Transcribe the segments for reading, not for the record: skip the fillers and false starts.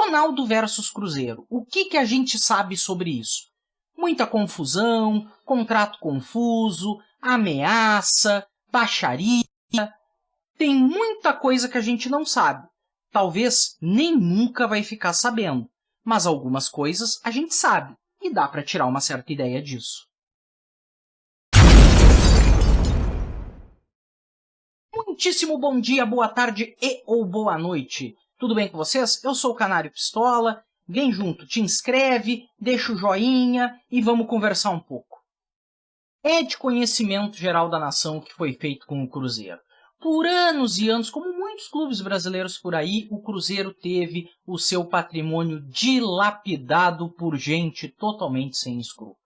Ronaldo versus Cruzeiro. O que a gente sabe sobre isso? Muita confusão, contrato confuso, ameaça, baixaria. Tem muita coisa que a gente não sabe. Talvez nem nunca vai ficar sabendo. Mas algumas coisas a gente sabe e dá para tirar uma certa ideia disso. Muitíssimo bom dia, boa tarde e ou boa noite. Tudo bem com vocês? Eu sou o Canário Pistola. Vem junto, te inscreve, deixa o joinha e vamos conversar um pouco. É de conhecimento geral da nação o que foi feito com o Cruzeiro. Por anos e anos, como muitos clubes brasileiros por aí, o Cruzeiro teve o seu patrimônio dilapidado por gente totalmente sem escrúpulos.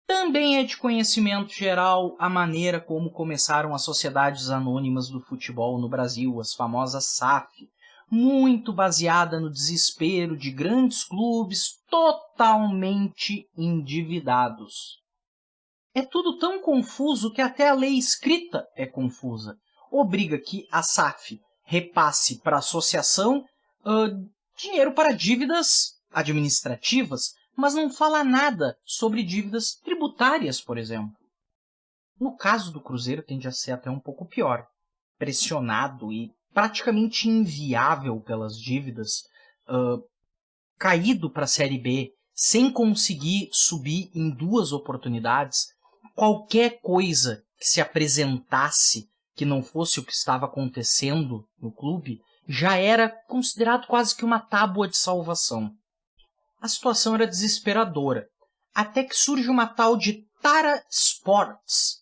Também é de conhecimento geral a maneira como começaram as sociedades anônimas do futebol no Brasil, as famosas SAF, muito baseada no desespero de grandes clubes totalmente endividados. É tudo tão confuso que até a lei escrita é confusa. Obriga que a SAF repasse para a associação dinheiro para dívidas administrativas, mas não fala nada sobre dívidas tributárias, por exemplo. No caso do Cruzeiro, tende a ser até um pouco pior. Pressionado e praticamente inviável pelas dívidas, caído para a Série B, sem conseguir subir em 2 oportunidades, qualquer coisa que se apresentasse que não fosse o que estava acontecendo no clube, já era considerado quase que uma tábua de salvação. A situação era desesperadora, até que surge uma tal de Tara Sports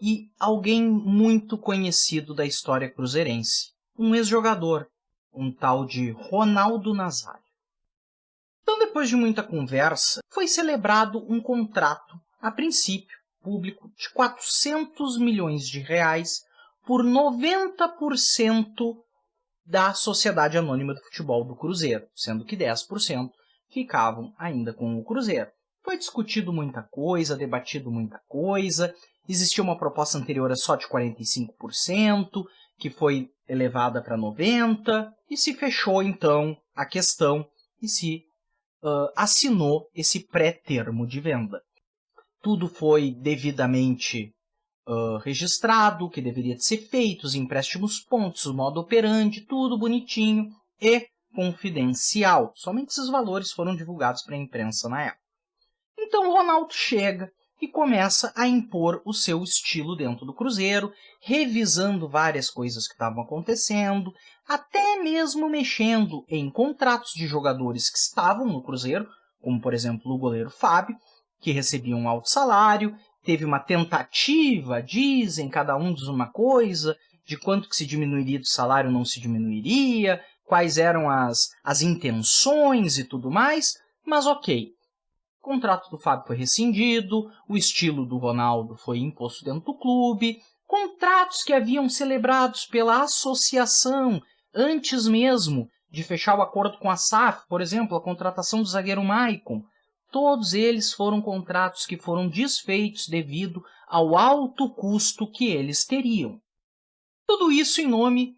e alguém muito conhecido da história cruzeirense, um ex-jogador, um tal de Ronaldo Nazário. Então, depois de muita conversa, foi celebrado um contrato, a princípio, público, de 400 milhões de reais por 90% da Sociedade Anônima do Futebol do Cruzeiro, sendo que 10% ficavam ainda com o Cruzeiro. Foi discutido muita coisa, debatido muita coisa, existia uma proposta anterior só de 45%, que foi elevada para 90%, e se fechou então a questão e se assinou esse pré-termo de venda. Tudo foi devidamente registrado, o que deveria ser feito, os empréstimos pontos, o modo operandi, tudo bonitinho e confidencial. Somente esses valores foram divulgados para a imprensa na época. Então o Ronaldo chega e começa a impor o seu estilo dentro do Cruzeiro, revisando várias coisas que estavam acontecendo, até mesmo mexendo em contratos de jogadores que estavam no Cruzeiro, como por exemplo o goleiro Fábio, que recebia um alto salário. Teve uma tentativa, dizem, cada um diz uma coisa, de quanto que se diminuiria do salário ou não se diminuiria, quais eram as intenções e tudo mais, mas ok. O contrato do Fábio foi rescindido, o estilo do Ronaldo foi imposto dentro do clube, contratos que haviam celebrados pela associação antes mesmo de fechar o acordo com a SAF, por exemplo, a contratação do zagueiro Maicon, todos eles foram contratos que foram desfeitos devido ao alto custo que eles teriam. Tudo isso em nome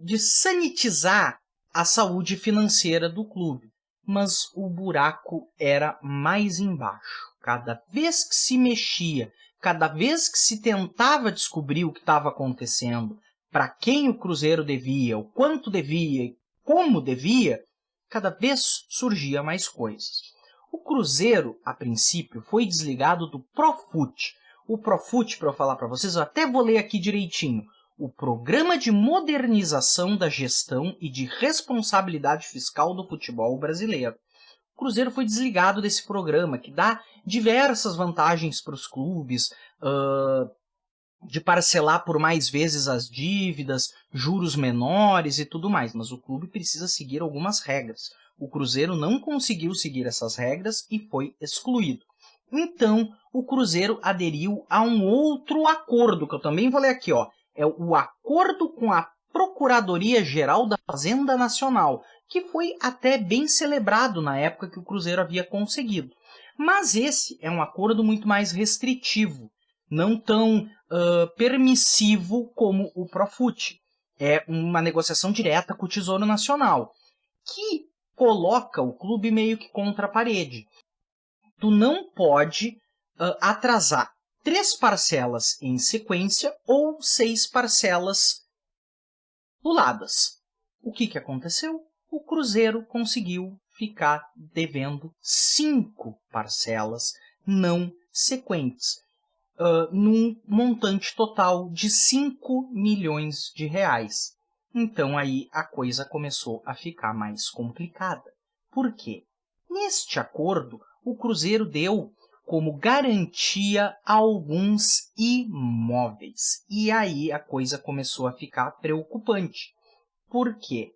de sanitizar a saúde financeira do clube. Mas o buraco era mais embaixo. Cada vez que se mexia, cada vez que se tentava descobrir o que estava acontecendo, para quem o Cruzeiro devia, o quanto devia e como devia, cada vez surgia mais coisas. O Cruzeiro, a princípio, foi desligado do Profut. O Profut, para eu falar para vocês, eu até vou ler aqui direitinho. O Programa de Modernização da Gestão e de Responsabilidade Fiscal do Futebol Brasileiro. O Cruzeiro foi desligado desse programa, que dá diversas vantagens para os clubes, de parcelar por mais vezes as dívidas, juros menores e tudo mais, mas o clube precisa seguir algumas regras. O Cruzeiro não conseguiu seguir essas regras e foi excluído. Então, o Cruzeiro aderiu a um outro acordo, que eu também vou ler aqui, ó. É o acordo com a Procuradoria-Geral da Fazenda Nacional, que foi até bem celebrado na época que o Cruzeiro havia conseguido. Mas esse é um acordo muito mais restritivo, não tão permissivo como o Profut. É uma negociação direta com o Tesouro Nacional. que coloca o clube meio que contra a parede. Tu não pode atrasar 3 parcelas em sequência ou 6 parcelas puladas. O que aconteceu? O Cruzeiro conseguiu ficar devendo 5 parcelas não sequentes, num montante total de 5 milhões de reais. Então aí a coisa começou a ficar mais complicada. Por quê? Neste acordo, o Cruzeiro deu como garantia alguns imóveis. E aí a coisa começou a ficar preocupante. Por quê?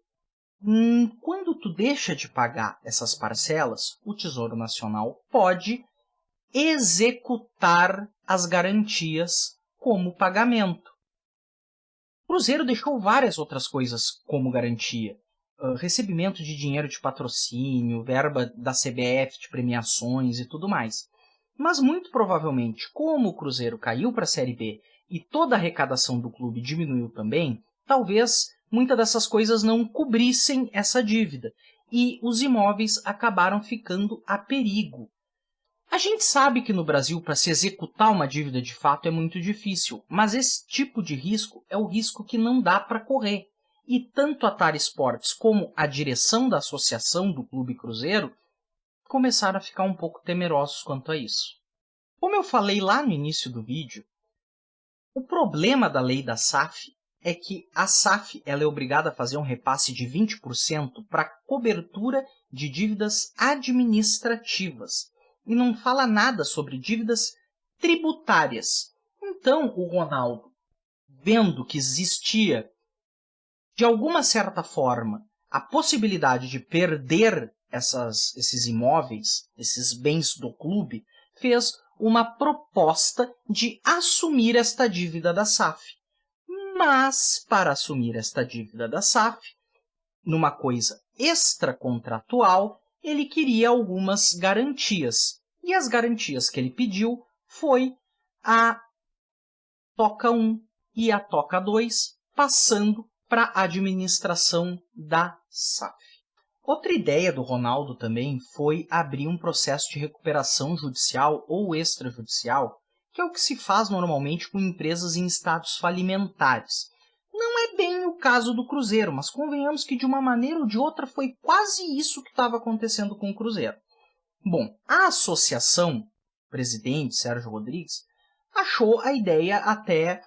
Quando tu deixa de pagar essas parcelas, o Tesouro Nacional pode executar as garantias como pagamento. O Cruzeiro deixou várias outras coisas como garantia. Recebimento de dinheiro de patrocínio, verba da CBF de premiações e tudo mais. Mas muito provavelmente, como o Cruzeiro caiu para a Série B e toda a arrecadação do clube diminuiu também, talvez muitas dessas coisas não cobrissem essa dívida. E os imóveis acabaram ficando a perigo. A gente sabe que no Brasil, para se executar uma dívida de fato é muito difícil, mas esse tipo de risco é o risco que não dá para correr. E tanto a Tara Sports como a direção da associação do Clube Cruzeiro começaram a ficar um pouco temerosos quanto a isso. Como eu falei lá no início do vídeo, o problema da lei da SAF é que a SAF ela é obrigada a fazer um repasse de 20% para cobertura de dívidas administrativas. E não fala nada sobre dívidas tributárias. Então, o Ronaldo, vendo que existia, de alguma certa forma, a possibilidade de perder esses imóveis, esses bens do clube, fez uma proposta de assumir esta dívida da SAF. Mas, para assumir esta dívida da SAF, numa coisa extracontratual, ele queria algumas garantias. E as garantias que ele pediu foi a Toca 1 e a Toca 2, passando para a administração da SAF. Outra ideia do Ronaldo também foi abrir um processo de recuperação judicial ou extrajudicial, que é o que se faz normalmente com empresas em estados falimentares. Não é bem o caso do Cruzeiro, mas convenhamos que de uma maneira ou de outra foi quase isso que estava acontecendo com o Cruzeiro. Bom, a associação, presidente Sérgio Rodrigues, achou a ideia até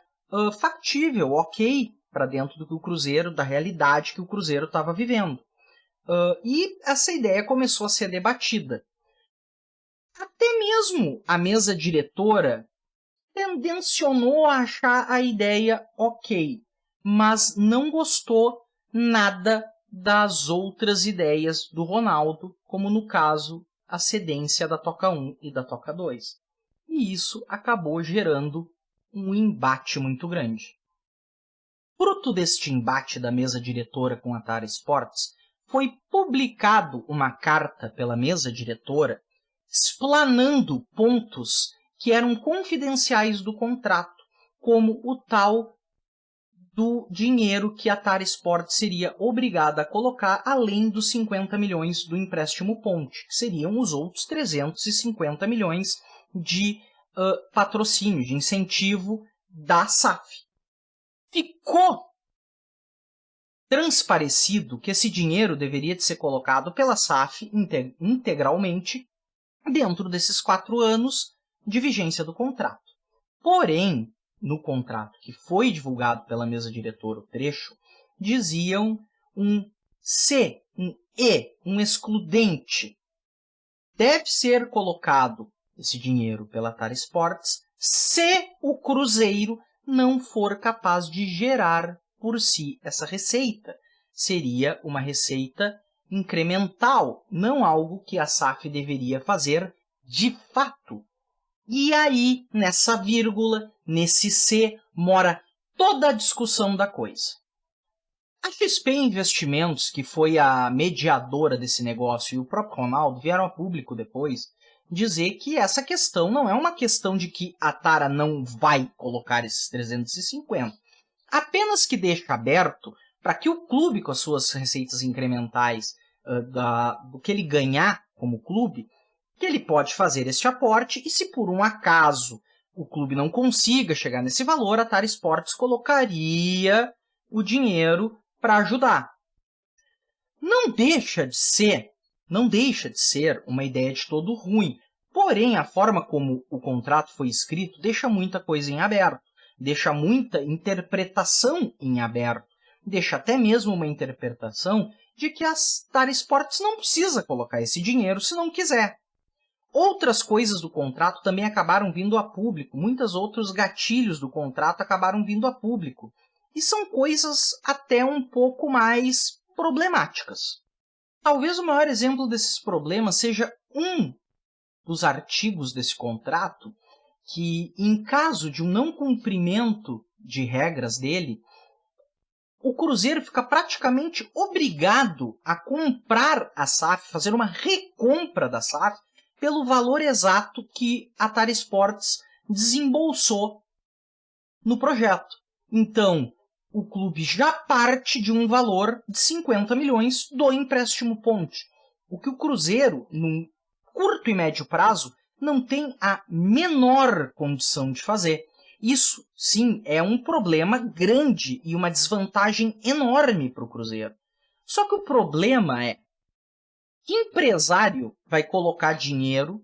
factível, ok, para dentro do que o Cruzeiro, da realidade que o Cruzeiro estava vivendo. E essa ideia começou a ser debatida. Até mesmo a mesa diretora tendencionou a achar a ideia ok, mas não gostou nada das outras ideias do Ronaldo, como no caso a cedência da Toca 1 e da Toca 2. E isso acabou gerando um embate muito grande. Fruto deste embate da mesa diretora com a Tara Sports, foi publicado uma carta pela mesa diretora explanando pontos que eram confidenciais do contrato, como o tal do dinheiro que a Tara Sports seria obrigada a colocar além dos 50 milhões do empréstimo ponte, que seriam os outros 350 milhões de patrocínio, de incentivo da SAF. Ficou transparecido que esse dinheiro deveria de ser colocado pela SAF integralmente dentro desses 4 anos de vigência do contrato. Porém, no contrato que foi divulgado pela mesa diretora, o trecho, diziam um C, um E, um excludente. Deve ser colocado esse dinheiro pela Tara Sports se o Cruzeiro não for capaz de gerar por si essa receita. Seria uma receita incremental, não algo que a SAF deveria fazer de fato. E aí, nessa vírgula, nesse C, mora toda a discussão da coisa. A XP Investimentos, que foi a mediadora desse negócio, e o próprio Ronaldo vieram a público depois dizer que essa questão não é uma questão de que a Tara não vai colocar esses 350, apenas que deixa aberto para que o clube, com as suas receitas incrementais, do que ele ganhar como clube, que ele pode fazer este aporte e se por um acaso o clube não consiga chegar nesse valor, a Tara Sports colocaria o dinheiro para ajudar. Não deixa de ser uma ideia de todo ruim. Porém, a forma como o contrato foi escrito deixa muita coisa em aberto, deixa muita interpretação em aberto, deixa até mesmo uma interpretação de que a Tara Sports não precisa colocar esse dinheiro se não quiser. Outras coisas do contrato também acabaram vindo a público, muitos outros gatilhos do contrato acabaram vindo a público. E são coisas até um pouco mais problemáticas. Talvez o maior exemplo desses problemas seja um dos artigos desse contrato, que em caso de um não cumprimento de regras dele, o Cruzeiro fica praticamente obrigado a comprar a SAF, fazer uma recompra da SAF, pelo valor exato que a Tara Sports desembolsou no projeto. Então, o clube já parte de um valor de 50 milhões do empréstimo ponte. O que o Cruzeiro, num curto e médio prazo, não tem a menor condição de fazer. Isso, sim, é um problema grande e uma desvantagem enorme para o Cruzeiro. Só que o problema é que empresário vai colocar dinheiro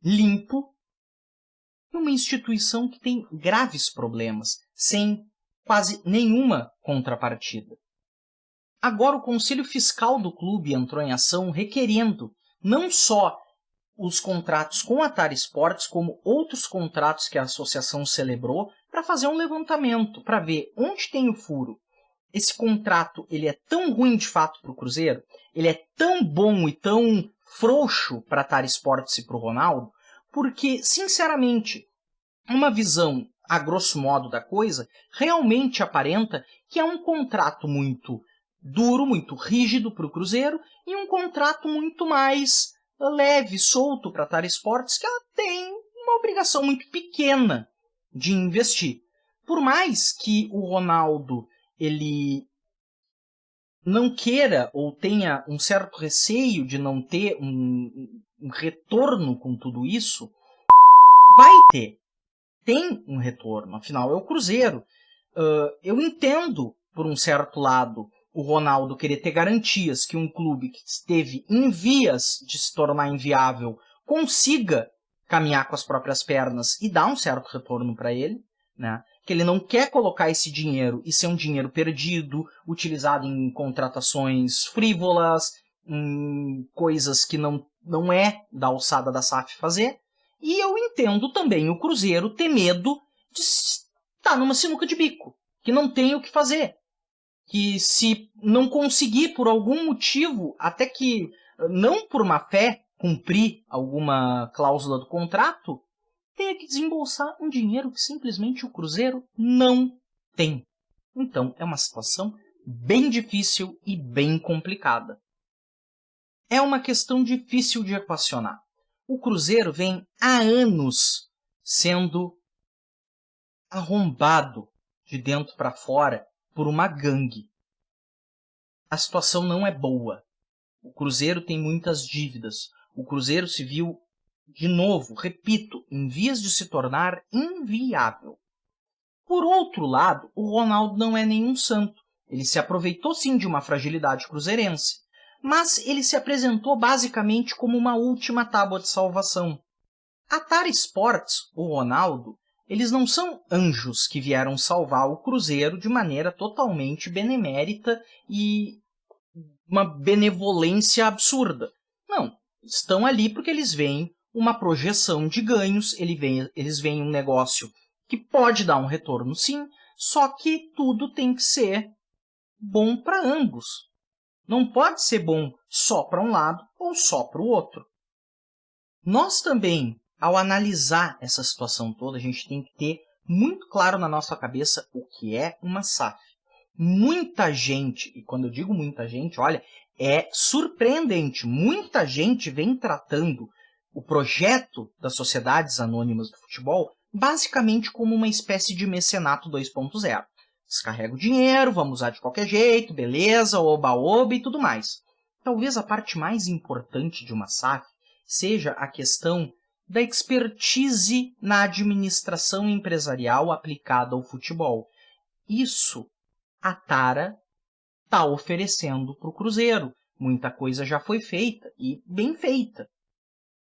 limpo numa instituição que tem graves problemas, sem quase nenhuma contrapartida. Agora o Conselho Fiscal do clube entrou em ação requerendo não só os contratos com a Tara Sports, como outros contratos que a associação celebrou, para fazer um levantamento, para ver onde tem o furo. Esse contrato ele é tão ruim de fato para o Cruzeiro, ele é tão bom e tão frouxo para a Tara Sports e para o Ronaldo, porque, sinceramente, uma visão a grosso modo da coisa realmente aparenta que é um contrato muito duro, muito rígido para o Cruzeiro e um contrato muito mais leve, solto para a Tara Sports, que ela tem uma obrigação muito pequena de investir. Por mais que o Ronaldo ele não queira ou tenha um certo receio de não ter um retorno com tudo isso, vai ter. Tem um retorno, afinal é o Cruzeiro. Eu entendo, por um certo lado, o Ronaldo querer ter garantias que um clube que esteve em vias de se tornar inviável consiga caminhar com as próprias pernas e dar um certo retorno para ele, né? Que ele não quer colocar esse dinheiro e ser um dinheiro perdido, utilizado em contratações frívolas, em coisas que não é da alçada da SAF fazer. E eu entendo também o Cruzeiro ter medo de estar numa sinuca de bico, que não tem o que fazer. Que se não conseguir por algum motivo, até que não por má fé, cumprir alguma cláusula do contrato, tenha que desembolsar um dinheiro que simplesmente o Cruzeiro não tem. Então, é uma situação bem difícil e bem complicada. É uma questão difícil de equacionar. O Cruzeiro vem há anos sendo arrombado de dentro para fora por uma gangue. A situação não é boa. O Cruzeiro tem muitas dívidas. O Cruzeiro se viu, de novo, repito, em vias de se tornar inviável. Por outro lado, o Ronaldo não é nenhum santo. Ele se aproveitou sim de uma fragilidade cruzeirense, mas ele se apresentou basicamente como uma última tábua de salvação. A Tara Sports, o Ronaldo, eles não são anjos que vieram salvar o Cruzeiro de maneira totalmente benemérita e uma benevolência absurda. Não, estão ali porque eles veem uma projeção de ganhos, eles veem um negócio que pode dar um retorno sim, só que tudo tem que ser bom para ambos. Não pode ser bom só para um lado ou só para o outro. Nós também, ao analisar essa situação toda, a gente tem que ter muito claro na nossa cabeça o que é uma SAF. Muita gente, e quando eu digo muita gente, olha, é surpreendente, muita gente vem tratando o projeto das sociedades anônimas do futebol basicamente como uma espécie de mecenato 2.0. Descarrega o dinheiro, vamos usar de qualquer jeito, beleza, oba-oba e tudo mais. Talvez a parte mais importante de uma SAF seja a questão da expertise na administração empresarial aplicada ao futebol. Isso a Tara está oferecendo para o Cruzeiro. Muita coisa já foi feita, e bem feita.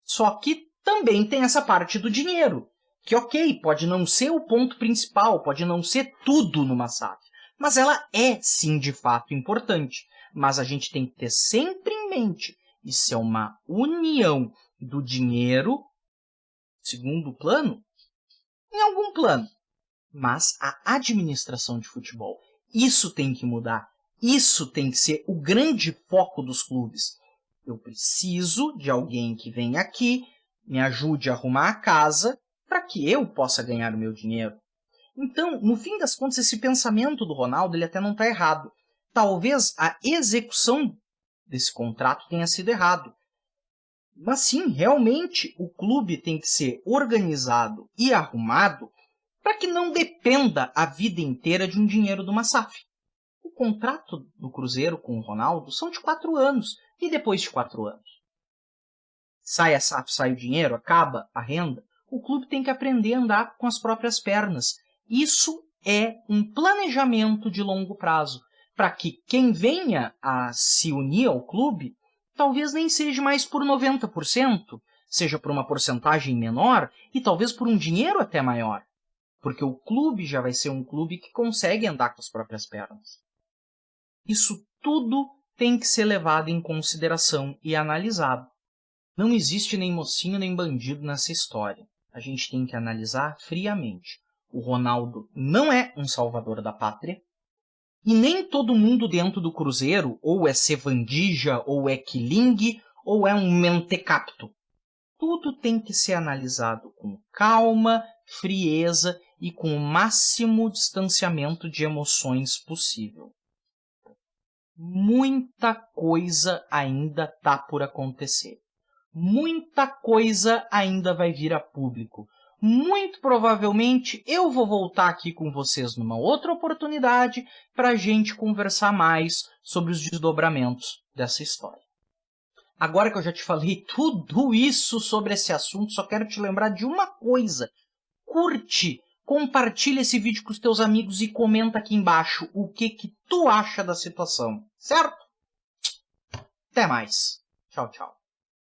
Só que também tem essa parte do dinheiro, que ok, pode não ser o ponto principal, pode não ser tudo numa SAF, mas ela é sim de fato importante. Mas a gente tem que ter sempre em mente, isso é uma união do dinheiro, segundo plano, em algum plano, mas a administração de futebol, isso tem que mudar, isso tem que ser o grande foco dos clubes. Eu preciso de alguém que venha aqui, me ajude a arrumar a casa, para que eu possa ganhar o meu dinheiro. Então, no fim das contas, esse pensamento do Ronaldo ele até não está errado. Talvez a execução desse contrato tenha sido errado. Mas sim, realmente, o clube tem que ser organizado e arrumado para que não dependa a vida inteira de um dinheiro de uma SAF. O contrato do Cruzeiro com o Ronaldo são de 4 anos. E depois de 4 anos? Sai a SAF, sai o dinheiro, acaba a renda. O clube tem que aprender a andar com as próprias pernas. Isso é um planejamento de longo prazo, para que quem venha a se unir ao clube, talvez nem seja mais por 90%, seja por uma porcentagem menor e talvez por um dinheiro até maior, porque o clube já vai ser um clube que consegue andar com as próprias pernas. Isso tudo tem que ser levado em consideração e analisado. Não existe nem mocinho nem bandido nessa história. A gente tem que analisar friamente. O Ronaldo não é um salvador da pátria, e nem todo mundo dentro do Cruzeiro ou é Sevandija, ou é quilingue, ou é um mentecapto. Tudo tem que ser analisado com calma, frieza e com o máximo distanciamento de emoções possível. Muita coisa ainda está por acontecer. Muita coisa ainda vai vir a público. Muito provavelmente eu vou voltar aqui com vocês numa outra oportunidade para a gente conversar mais sobre os desdobramentos dessa história. Agora que eu já te falei tudo isso sobre esse assunto, só quero te lembrar de uma coisa. Curte, compartilha esse vídeo com os teus amigos e comenta aqui embaixo o que tu acha da situação, certo? Até mais. Tchau, tchau.